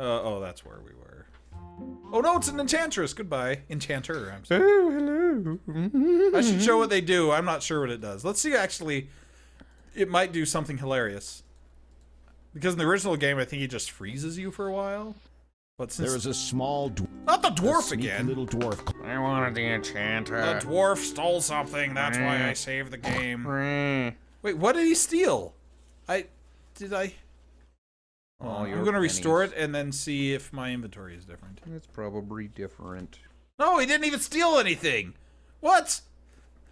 Oh, that's where we were. Oh no, it's an enchantress. Goodbye, enchanter. I'm sorry. Oh, hello. I should show what they do. I'm not sure what it does. Let's see. Actually, it might do something hilarious. Because in the original game, I think he just freezes you for a while. But since There is a small not the dwarf again. little dwarf. I wanted the enchanter. The dwarf stole something. That's why I saved the game. Wait, what did he steal? Did I? Oh, I'm gonna restore it and then see if my inventory is different. It's probably different. No, he didn't even steal anything. What?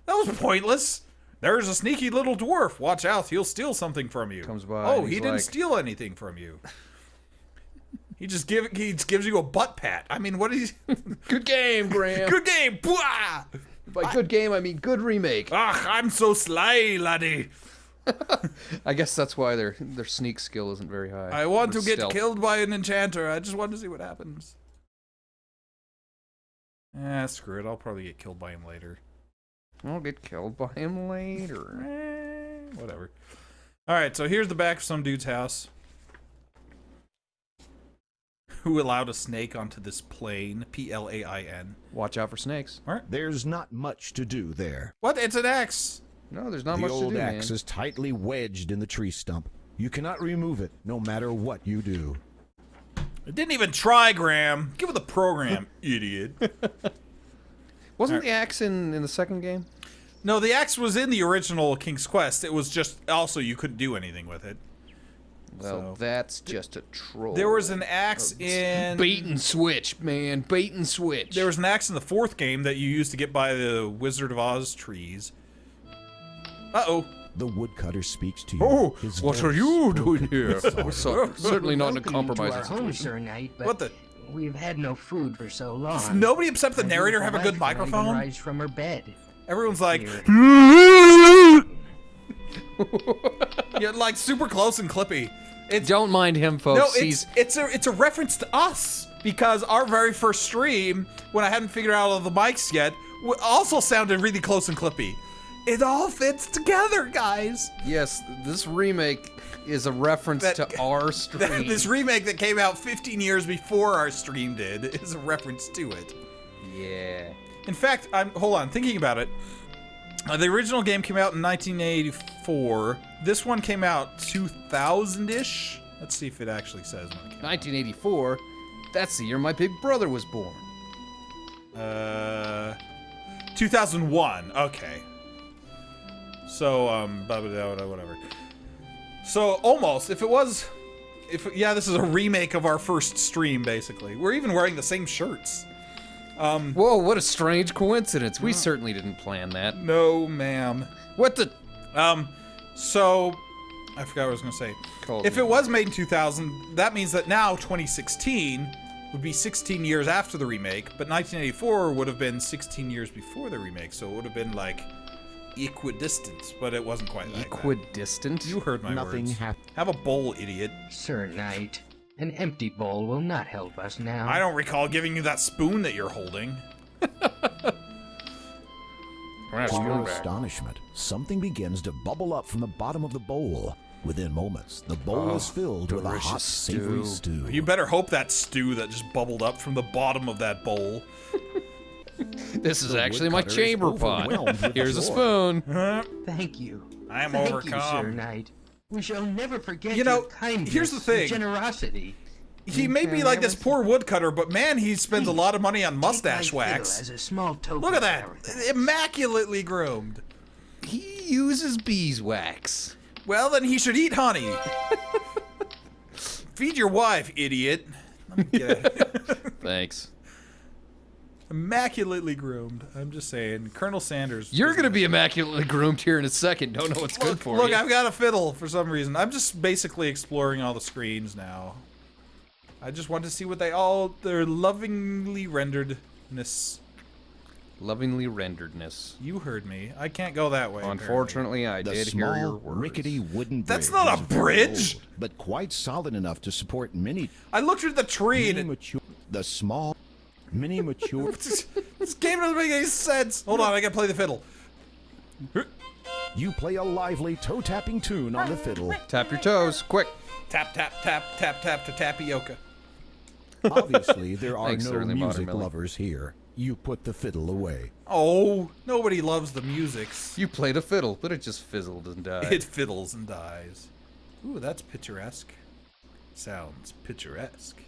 That was pointless. There's a sneaky little dwarf. Watch out, he'll steal something from you. Comes by. Oh, and he he's didn't like, steal anything from you. He just gives you a butt pat. I mean, what is? Good game, Graham. Good game. Bwah! By good game, I mean good remake. Ach, I'm so sly, laddie. I guess that's why their sneak skill isn't very high. I want Or to get stealth. killed by an enchanter. I just want to see what happens. Screw it. I'll probably get killed by him later. I'll get killed by him later. Whatever. Alright, so here's the back of some dude's house. Who allowed a snake onto this plane? P-L-A-I-N. Watch out for snakes. There's not much to do there. What? It's an axe. No, there's not The much to old do, axe man. is tightly wedged in the tree stump. You cannot remove it, no matter what you do. I didn't even try, Graham. Give it the program, idiot. Wasn't the axe in the second game? No, the axe was in the original King's Quest. It was just also you couldn't do anything with it. Well, So- that's just a troll. There was an axe in... Bait and switch, man. Bait and switch. There was an axe in the fourth game that you used to get by the Wizard of Oz trees. Uh-oh. The woodcutter speaks to you. Oh, His what are voice you broken doing here? with sorrow. Certainly not in a Welcome compromising to our home, situation. Sir Knight, but What the... we've had no food for so long. Does nobody except the My narrator have a beautiful good wife cannot even microphone? rise from her bed. Everyone's like... Here. You're like super close and clippy. It's... Don't mind him, folks. No, He's it's a reference to us because our very first stream, when I hadn't figured out all the mics yet, also sounded really close and clippy. It all fits together, guys. yes. This remake is a reference That- to our stream. This remake that came out 15 years before our stream did is a reference to it. Yeah. In fact, hold on, thinking about it. The original game came out in 1984. This one came out 2000-ish. Let's see if it actually says when it came 1984. That's the year my big brother was born. out. 2001. Okay. So, whatever. So, almost. Yeah, this is a remake of our first stream, basically. We're even wearing the same shirts. Whoa, what a strange coincidence. We certainly didn't plan that. No, ma'am. What the? So, I forgot what I was going to say. If it was made in 2000, that means that now, 2016, would be 16 years after the remake, but 1984 would have been 16 years before the remake, so it would have been, like, equidistant, but it wasn't quite like that. Equidistant? You heard my Nothing words. happened. Have a bowl, idiot. Sir Knight, an empty bowl will not help us now. I don't recall giving you that spoon that you're holding. To your astonishment, something begins to bubble up from the bottom of the bowl. Within moments, the bowl is filled with a hot, delicious savory stew. stew. You better hope that stew that just bubbled up from the bottom of that bowl. This is The actually my woodcutter is chamber pot. overwhelmed with Here's a joy. spoon. Thank you. I am Thank you, overcome. Sir Knight. We shall never forget You know, your kindness here's the thing. and generosity. He may be like this poor woodcutter, but man, he spends a lot of money on mustache Take my fiddle wax. as a small token Look at of that. our thanks. Immaculately groomed. He uses beeswax. Well, then he should eat honey. Feed your wife, idiot. Let me get it. Thanks. Immaculately groomed. I'm just saying. Colonel Sanders. You're gonna be immaculately groomed here in a second. Don't know what's good for Look, you. I've got a fiddle for some reason. I'm just basically exploring all the screens now. I just want to see what their lovingly renderedness. Lovingly renderedness. You heard me. I can't go that way. Unfortunately, I The did hear your small, words. rickety wooden bridge. That's not a is very bridge! old, but quite solid enough to support many I looked at the tree and mature. The small, mini mature. this game doesn't make any sense. Hold on, I gotta play the fiddle. You play a lively toe-tapping tune on the fiddle. Tap your toes, quick. Tap, tap, tap, tap, tap to tapioca. Obviously, there are Thanks, no Early Modern music Millie. lovers here. You put the fiddle away. Oh, nobody loves the musics. You played a fiddle, but it just fizzled and died. It fiddles and dies. Ooh, that's picturesque. Sounds picturesque.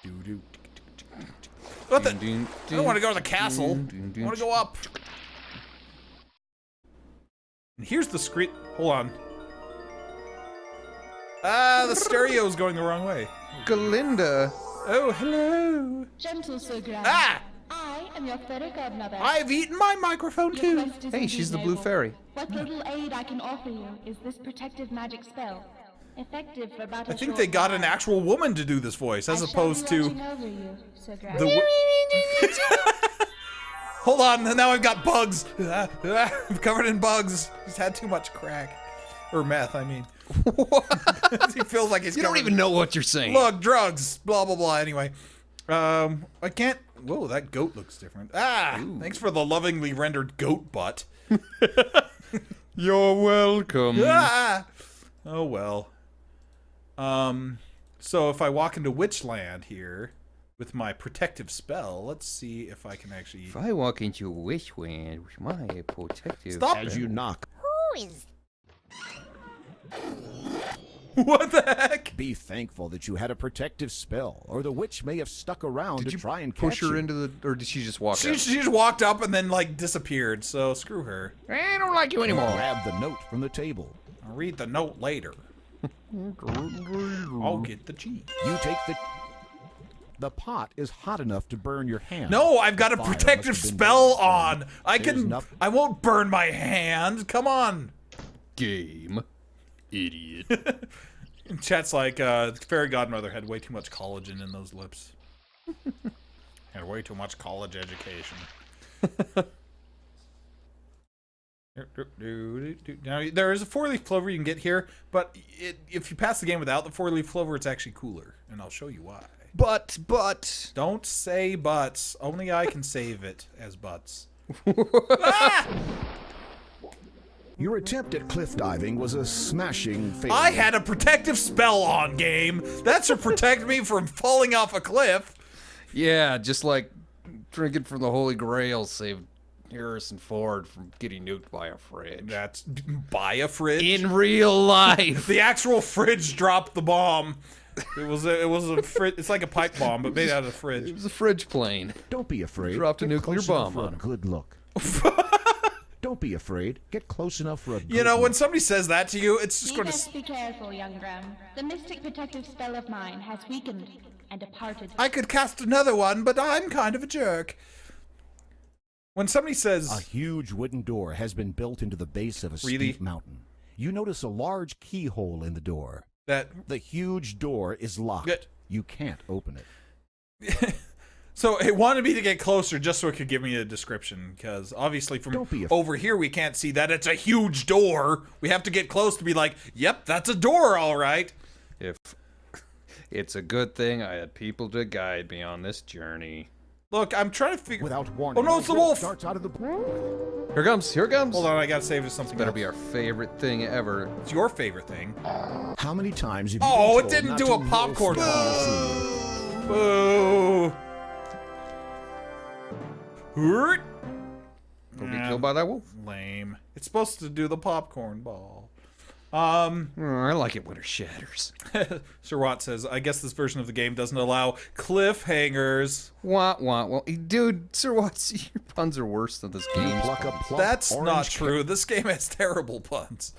Doo-doo. What the? I don't want to go to the castle. I want to go up. And here's the screen. Hold on. Ah, the stereo's going the wrong way. Galinda. Oh, hello. Gentle Sir Graham. Ah! I am your fairy godmother. I've eaten my microphone Your too. quest is Hey, indeed she's the blue noble. fairy. What little aid I can offer you is this protective magic spell. Effective for about a I think short they got an while. actual woman to do this voice, as I shall opposed be to watching over you, Sir Graham. the. Hold on, now I've got bugs. I'm covered in bugs. He's had too much crack. Or meth, I mean. He feels like he's You don't covered even in- know what you're saying. Look, drugs, blah, blah, blah. Anyway. I can't. Whoa, that goat looks different. Ah, thanks for the lovingly rendered goat butt. You're welcome. Ah! Oh, well. So if I walk into Witchland here with my protective spell, let's see if I can actually. If I walk into Wishland with my protective... Stop! As you knock, What the heck? be thankful that you had a protective spell, or the witch may have stuck around Did to you try and push catch her you. into the... Or did she just walk She out? just walked up and then, like, disappeared, so screw her. I don't like you anymore. Grab the note from the table. I'll read the note later. I'll get the cheese. You take the pot is hot enough to burn your hand. No, I've got a Fire protective must have been spell very on. strong. I There's can. nothing- I won't burn my hand. Come on. Game. Idiot. Chat's like, fairy godmother had way too much collagen in those lips. Had way too much college education. Now, there is a four-leaf clover you can get here, but if you pass the game without the four-leaf clover, it's actually cooler, and I'll show you why. But. Don't say buts. Only I can save it as butts. Ah! Your attempt at cliff diving was a smashing failure. I had a protective spell on, game. That should protect me from falling off a cliff. Yeah, just like drinking from the Holy Grail saved Harrison Ford from getting nuked by a fridge. That's by a fridge. In real life. The actual fridge dropped the bomb. It was a fridge. It's like a pipe bomb, but made out of a It fridge. was a fridge plane. Don't be afraid. Dropped a Get nuclear close enough bomb for on a him. good look. Don't be afraid. Get close enough for a good You know, when look. somebody says that to you, it's just You going to. best be careful, young Graham. The mystic protective spell of mine has weakened and departed. I could cast another one, but I'm kind of a jerk. When somebody A says, huge wooden door has been built into the base of a Really? steep mountain. You notice a large keyhole in the door. that. The huge door is locked. Good. You can't open it. So it wanted me to get closer just so it could give me a description, because obviously from Don't be over here we can't see that it's a huge door. We have to get close to be like, yep, that's a door, all right. If it's a good thing I had people to guide me on this journey. Look, I'm trying to figure. Without warning. Oh no, it's the Wolf wolf! starts out of the Here comes. Here comes. Hold on, I gotta save this something. Better else. be our favorite thing ever. It's your favorite thing. How many times have you Oh, been it told didn't not do to a popcorn roast your food? Boo! Hurt. Don't get killed by that wolf. Lame. It's supposed to do the popcorn ball. I like it when it shatters. Sir Watt says, I guess this version of the game doesn't allow cliffhangers. Wah, wah, wah. Dude, Sir Watts, your puns are worse than this game's Pluck a puns. plump That's not orange true. This game has terrible puns.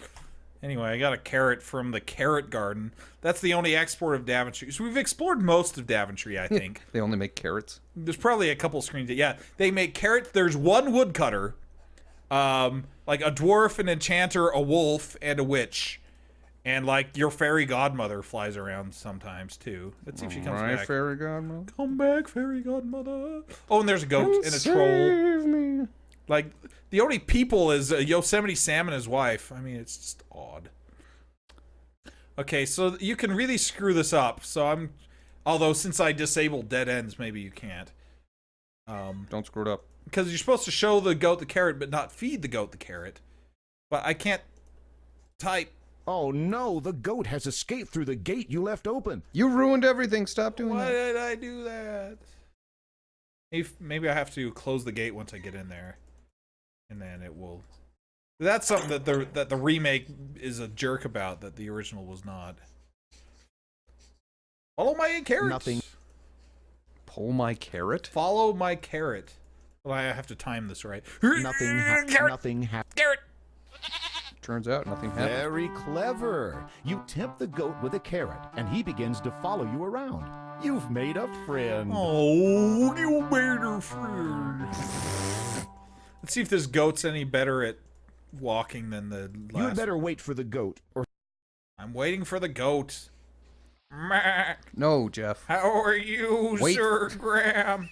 Anyway, I got a carrot from the carrot garden. That's the only export of Daventry. So we've explored most of Daventry, I think. They only make carrots. There's probably a couple screens. Yeah, they make carrots. There's one woodcutter, like a dwarf, an enchanter, a wolf, and a witch. And like your fairy godmother flies around sometimes too. Let's see if she comes My back. fairy godmother. Come back, fairy godmother. Oh, and there's a goat and a troll. Save me. Like, the only people is Yosemite Sam and his wife. I mean, it's just odd. Okay, so you can really screw this up. So although since I disabled dead ends, maybe you can't. Don't screw it up. Because you're supposed to show the goat the carrot, but not feed the goat the carrot. But I can't type Oh no, the goat has escaped through the gate you left open. You ruined everything. Stop doing Why that. did I do that? Maybe I have to close the gate once I get in there, and then it will. That's something that the remake is a jerk about that the original was not. Follow my carrot. Nothing. Pull my carrot? Follow my carrot. Well, I have to time this right. Nothing happened. Carrot. Turns out nothing happened. Very clever. You tempt the goat with a carrot, and he begins to follow you around. You've made a friend. Oh, you made a friend. Let's see if this goat's any better at walking than the last. You'd better wait for the goat, or I'm waiting for the goat. Mac, No, Jeff. how are you, Wait. Sir Graham?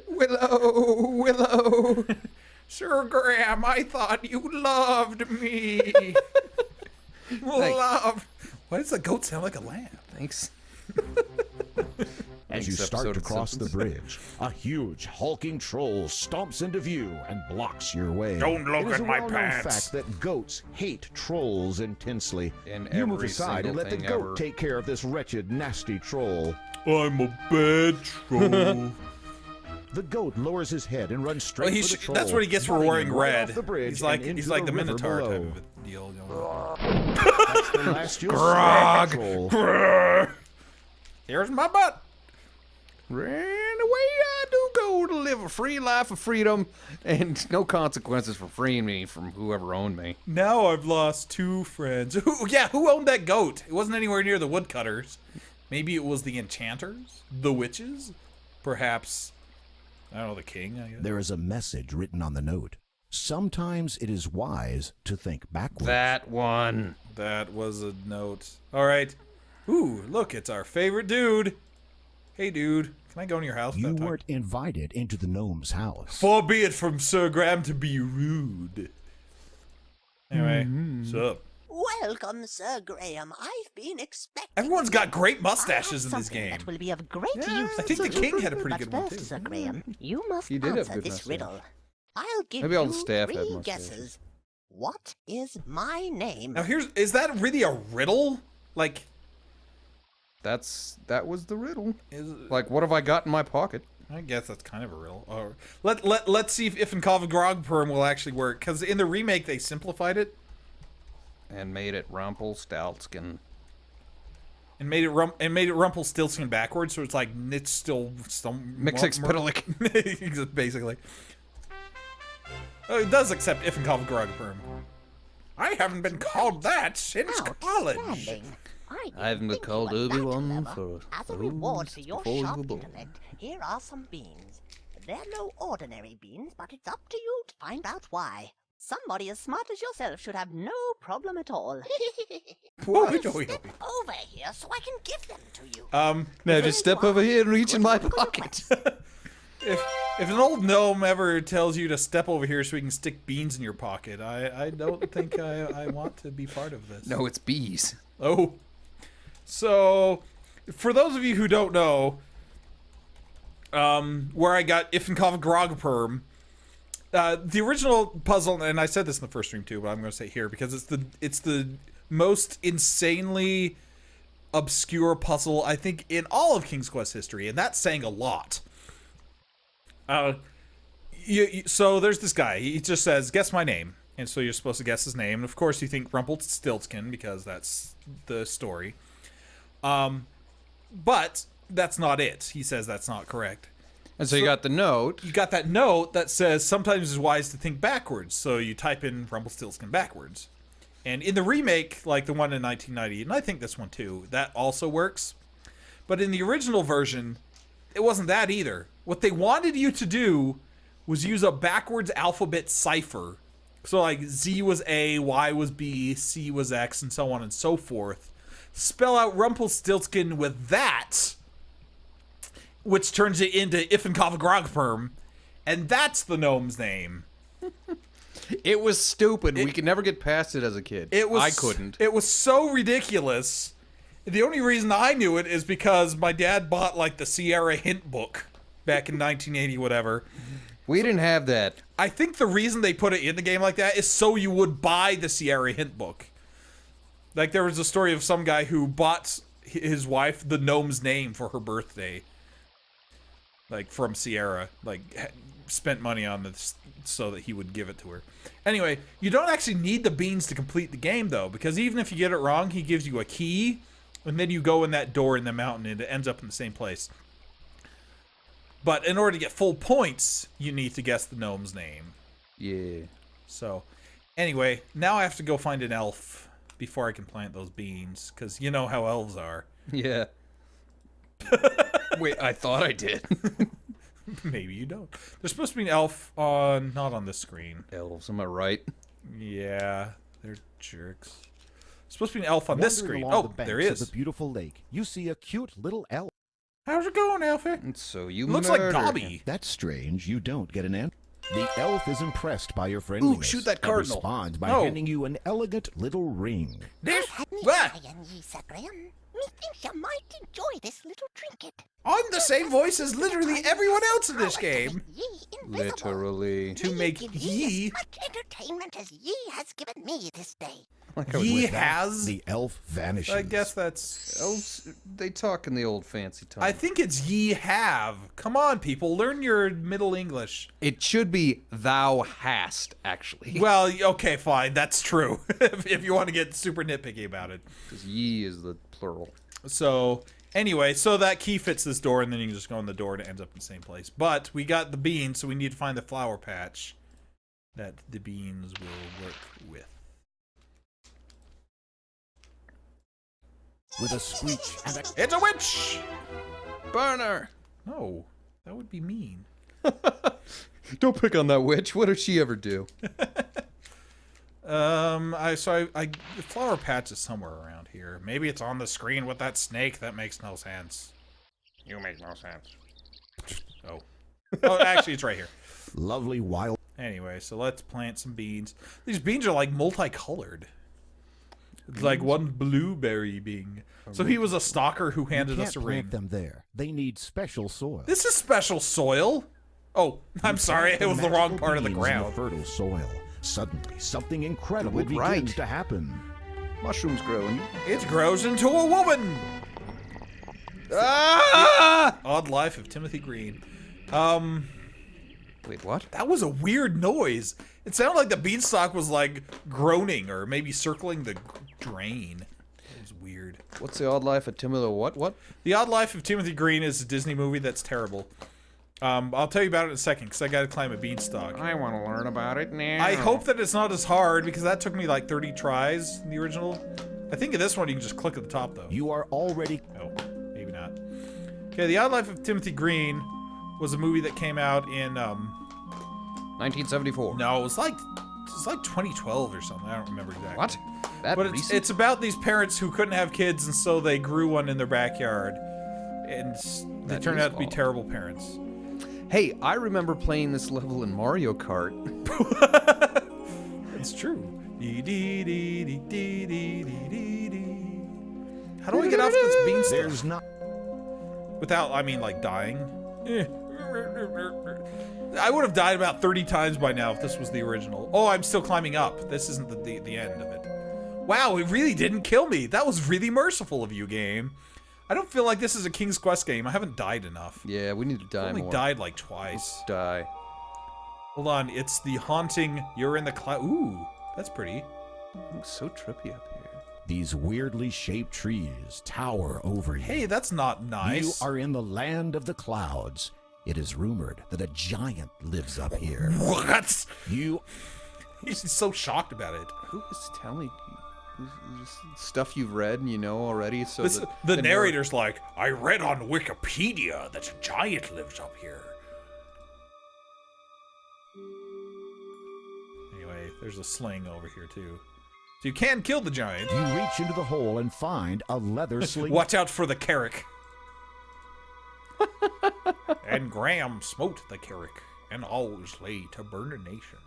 Willow. Sir Graham, I thought you loved me. Love. Why does the goat sound like a lamb? Thanks. as you Next start episode to of cross the Simpsons. bridge, a huge hulking troll stomps into view and blocks your way. Don't look It is at a my well-known pants. fact that goats hate trolls intensely. In You move every aside and single let the thing goat ever. take care of this wretched, nasty troll. I'm a bad troll. The goat lowers his head and runs straight Well, for the troll. that's what he gets for butting wearing him right red. off the bridge He's like and into the the river Minotaur below. type of a deal. That's the last you'll see of the troll. Grog. Here's my butt. Ran away I do go to live a free life of freedom and no consequences for freeing me from whoever owned me. Now I've lost 2 friends. Who owned that goat? It wasn't anywhere near the woodcutters. Maybe it was the enchanters? The witches? Perhaps, I don't know, the king, I guess. There is a message written on the note. Sometimes it is wise to think backwards. That one. That was a note. Alright. Ooh, look, it's our favorite dude. Hey, dude. Can I go in your house? You without talking? weren't invited into the gnome's house. Far be it from Sir Graham to be rude. Anyway, what's up? Welcome, Sir Graham. I've been expecting. Everyone's got great I mustaches have in this something game. That will be of great Yeah, use. I think the to you. king had a pretty But good one, first, too. Sir Graham, you must He did have answer good this mustache. riddle. I'll give Maybe all the you staff had 3 mustaches. guesses. What is my name? Now is that really a riddle? Like, That was the riddle. is Like, what have I got in my pocket? I guess that's kind of a riddle. Let's see if Ifnkovhgroghprm will actually work, because in the remake they simplified it And made it Rumpelstiltskin. and made it Rumpelstiltskin backwards, so it's like it's still some Mixixpidalic. basically. Oh, it does accept Ifnkovhgroghprm. I haven't been called that since college. Outstanding. I haven't been called Obi-Wan for As a reward for your before you sharp were born. intellect, here are some beans. They're no ordinary beans, but it's up to you to find out why. Somebody as smart as yourself should have no problem at all. Whoa, Step over here so I can give them to you. Now just step over here and reach in my pocket. If an old gnome ever tells you to step over here so he can stick beans in your pocket, I don't think I want to be part of this. No, it's bees. Oh. So, for those of you who don't know, where I got Ifnkovhgroghprm, the original puzzle, and I said this in the first stream too, but I'm going to say it here because it's the most insanely obscure puzzle I think in all of King's Quest history, and that's saying a lot. So there's this guy. He just says, "Guess my name," and so you're supposed to guess his name. And of course, you think Rumpelstiltskin because that's the story. But that's not it. He says that's not correct. And so you got the note. You got that note that says sometimes it's wise to think backwards. So you type in Rumpelstiltskin backwards. And in the remake, like the one in 1990, and I think this one too, that also works. But in the original version, it wasn't that either. What they wanted you to do was use a backwards alphabet cipher. So like Z was A, Y was B, C was X, and so on and so forth. Spell out Rumpelstiltskin with that, which turns it into Ifnkovhgroghprm, and that's the gnome's name. It was stupid. We could never get past it as a kid. I couldn't. It was so ridiculous. The only reason I knew it is because my dad bought like the Sierra Hint book back in 1980, whatever. We didn't have that. I think the reason they put it in the game like that is so you would buy the Sierra Hint book. Like, there was a story of some guy who bought his wife the gnome's name for her birthday. Like, from Sierra. Like, spent money on this so that he would give it to her. Anyway, you don't actually need the beans to complete the game, though, because even if you get it wrong, he gives you a key, and then you go in that door in the mountain, and it ends up in the same place. But in order to get full points, you need to guess the gnome's name. Yeah. So, anyway, now I have to go find an elf before I can plant those beans, because you know how elves are. Yeah. Wait, I thought I did. Maybe you don't. There's supposed to be an elf on, not on this screen. Elves, am I right? Yeah, They're jerks. There's supposed to be an elf on this Wandering screen. along Oh, the banks there of is. the beautiful lake, you see a cute little elf. How's it going, Elfie? And so you Looks like murdered Dobby. him. That's strange. You don't get an answer. The elf is impressed by your friendliness. shoot that and cardinal. responds by No. handing you an elegant little ring. This, Had me Bah! eyen ye, Sir Graham. Methinks you might enjoy this little trinket. I'm the same voice as literally everyone else in this game. Ye invisible. Literally. To May make give ye, as much entertainment as ye has given me this day. Like I was ye with that. has. The elf vanishes. I guess that's. Elves, they talk in the old fancy tongue. I think it's ye have. Come on, people, learn your Middle English. It should be thou hast, actually. Well, okay, fine, that's true. if you want to get super nitpicky about it. Because ye is the plural. So, anyway, so that key fits this door, and then you can just go in the door and it ends up in the same place. But we got the beans, so we need to find the flower patch that the beans will work with. With a screech and a... It's a witch! Burner! No, that would be mean. Don't pick on that witch. What did she ever do? The flower patch is somewhere around here. Maybe it's on the screen with that snake. That makes no sense. You make no sense. Oh. Oh, actually, it's right here. Lovely wild... Anyway, so let's plant some beans. These beans are like multicolored. It's like one blueberry being. So he was a stalker who handed us a ring. plant them there. They need special soil. This is special soil. Oh, I'm sorry. It was the wrong part of the Beans in ground. fertile soil. Suddenly, something incredible Good begins right. to happen. Mushrooms growing. It grows into a woman. Ah! Odd Life of Timothy Green. Wait, what? That was a weird noise. It sounded like the beanstalk was like groaning or maybe circling the drain. It was weird. What's the odd life of Timothy? What? The Odd Life of Timothy Green is a Disney movie that's terrible. I'll tell you about it in a second because I got to climb a beanstalk. I want to learn about it now. I hope that it's not as hard because that took me like 30 tries in the original. I think in this one you can just click at the top though. You are already... Oh, maybe not. Okay, The Odd Life of Timothy Green was a movie that came out in 1974. no, it was like 2012 or something. I don't remember exactly. What? That But recent? it's about these parents who couldn't have kids and so they grew one in their backyard. And they That turned is out to be long. terrible parents. Hey, I remember playing this level in Mario Kart. It's true. How do I get off this beanstalk? There's not... Without, I mean, like, dying? I would have died about 30 times by now if this was the original. Oh, I'm still climbing up. This isn't the end of it. Wow, it really didn't kill me. That was really merciful of you, game. I don't feel like this is a King's Quest game. I haven't died enough. Yeah, we need to I've die only more. died like twice. Die. Hold on, it's the haunting, you're in the cloud. Ooh, that's pretty. Ooh, so trippy up here. These weirdly shaped trees tower over you. Hey, that's not You nice. are in the land of the clouds. It is rumored that a giant lives up here. What? You... He's so shocked about it. Who is telling you stuff you've read and you know already? So This, that the narrator's like, I read on Wikipedia that a giant lives up here. Anyway, there's a sling over here too. So you can kill the giant. You reach into the hole and find a leather sling. Watch out for the carrick. And Graham smote the carrick, and always lay to burn a nation.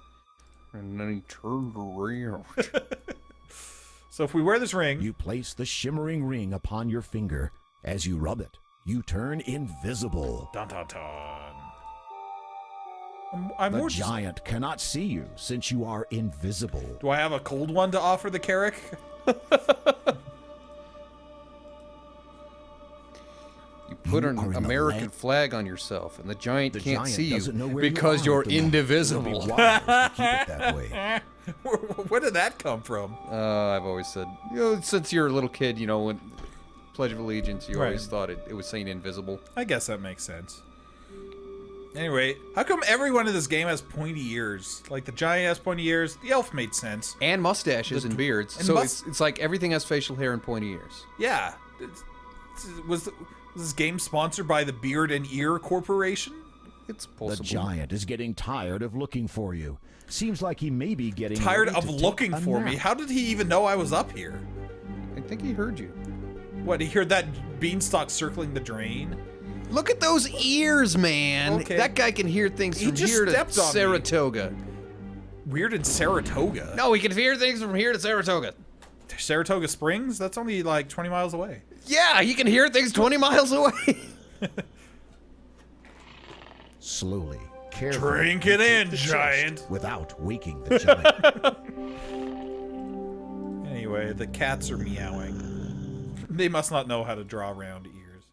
And then he turned around. So if we wear this ring, You place the shimmering ring upon your finger. As you rub it, you turn invisible. dun dun dun. I'm The more giant cannot see you since you are invisible. Do I have a cold one to offer the Carrick? You put You an are in the American land- flag on yourself, and the giant The can't giant see you doesn't know where because you are you're at the moment. indivisible. It'll be wise to keep it that way. Where did that come from? I've always said, since you're a little kid, when Pledge of Allegiance, you Right. always thought it was saying invisible. I guess that makes sense. Anyway, how come everyone in this game has pointy ears? Like the giant has pointy ears. The elf made sense. And mustaches and beards. and So mus- it's like everything has facial hair and pointy ears. Yeah. Was this game sponsored by the Beard and Ear Corporation? It's The possible. giant is getting tired of looking for you. Seems like he may be getting Tired ready of to take looking a for me. nap. How did he even know I was up here? I think he heard you. What, he heard that beanstalk circling the drain? Look at those ears, man. Okay. That guy can hear things He from just here to stepped on me. Saratoga. Weird in Saratoga. No, he can hear things from here to Saratoga. Saratoga Springs? That's only like 20 miles away. Yeah, he can hear things 20 miles away. Slowly, carefully. Drink it in, take the chest giant. Without waking the giant. Anyway, the cats are meowing. They must not know how to draw round ears.